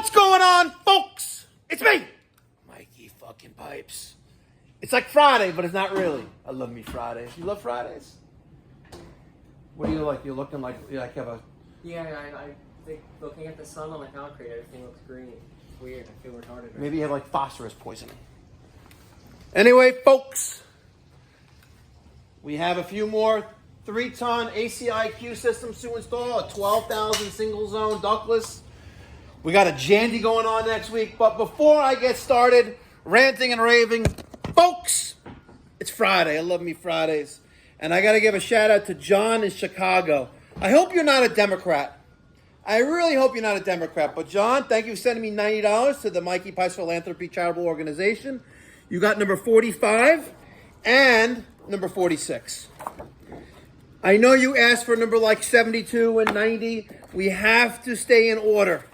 What's going on, folks? It's me, Mikey fucking Pipes. It's like Friday, but it's not really. I love me Fridays. You love Fridays? What do you like? You're looking like you like have a... Yeah, I think looking at the sun on the concrete, everything looks green. It's weird. I feel retarded. Right? Maybe you have like phosphorus poisoning. Anyway, folks, we have a few more 3-ton ACiQ systems to install, a 12,000 single zone ductless. We got a Jandy going on next week. But before I get started ranting and raving, folks, it's Friday. I love me Fridays. And I got to give a shout out to John in Chicago. I hope you're not a Democrat. I really hope you're not a Democrat. But John, thank you for sending me $90 to the Mikey Pipes Philanthropy Charitable Organization. You got number 45 and number 46. I know you asked for a number like 72 and 90. We have to stay in order,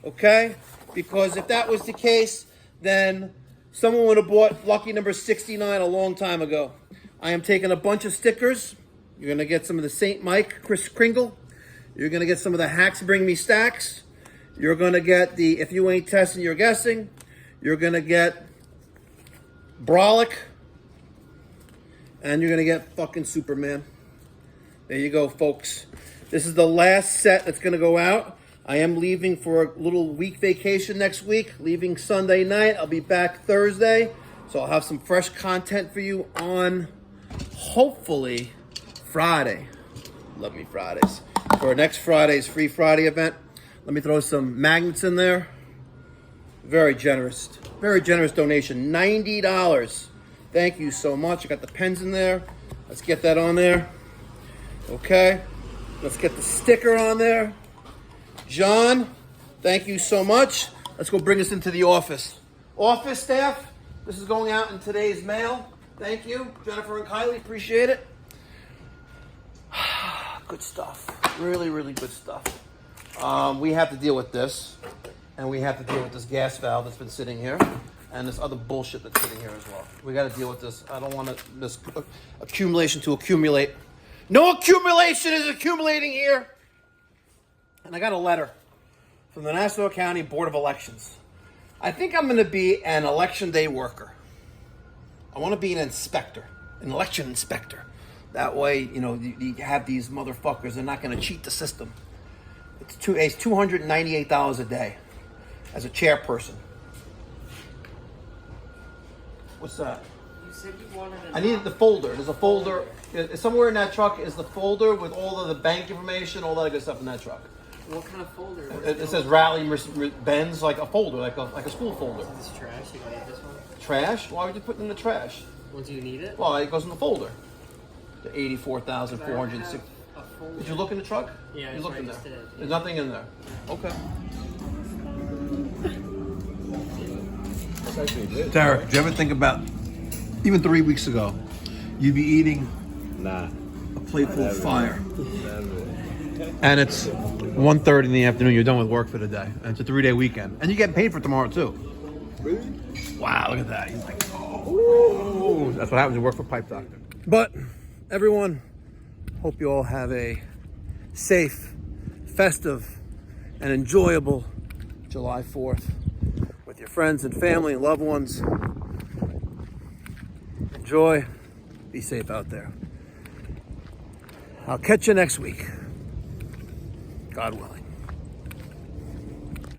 okay? Because if that was the case, then someone would have bought lucky number 69 a long time ago. I am taking a bunch of stickers. You're going to get some of the St. Mike, Chris Kringle. You're going to get some of the Hacks Bring Me Stacks. You're going to get the If You Ain't Testing, You're Guessing. You're going to get Brolic. And you're going to get fucking Superman. There you go, folks. This is the last set that's going to go out. I am leaving for a little week vacation next week. Leaving Sunday night. I'll be back Thursday. So I'll have some fresh content for you on, hopefully, Friday. Love me Fridays. For next Friday's Free Friday event, let me throw some magnets in there. Very generous donation. $90. Thank you so much. I got the pens in there. Let's get that on there. Okay. Let's get the sticker on there. John, thank you so much. Let's go bring this into the office. Office staff, this is going out in today's mail. Thank you. Jennifer and Kylie, appreciate it. Good stuff. Really, really good stuff. We have to deal with this. And we have to deal with this gas valve that's been sitting here. And this other bullshit that's sitting here as well. We got to deal with this. I don't want this accumulation to accumulate. No accumulation is accumulating here. And I got a letter from the Nassau County Board of Elections. I think I'm going to be an election day worker. I want to be an inspector, an election inspector. That way, you know, you have these motherfuckers. They're not going to cheat the system. It's $298 a day as a chairperson. What's that? You said you wanted I needed the folder. There's a folder. Somewhere in that truck is the folder with all of the bank information, all that good stuff in that truck. What kind of folder? It says Rally Benz, like a folder, like a school folder. Is this trash? You don't need this one? Trash? Why would you put it in the trash? Well, do you need it? Well, it goes in the folder. The 84,460. Did you look in the truck? Yeah, you looked in there. Did. There's nothing in there. Okay. Derek, do you ever think about, even 3 weeks ago, you'd be eating a plate full of fire. And it's 1:30 in the afternoon, you're done with work for the day. And it's a 3-day weekend. And you get paid for tomorrow too. Really? Wow, look at that. He's like, oh. That's what happens when you work for Pipe Doctor. But everyone, hope you all have a safe, festive, and enjoyable July 4th with your friends and family and loved ones. Enjoy. Be safe out there. I'll catch you next week. God willing.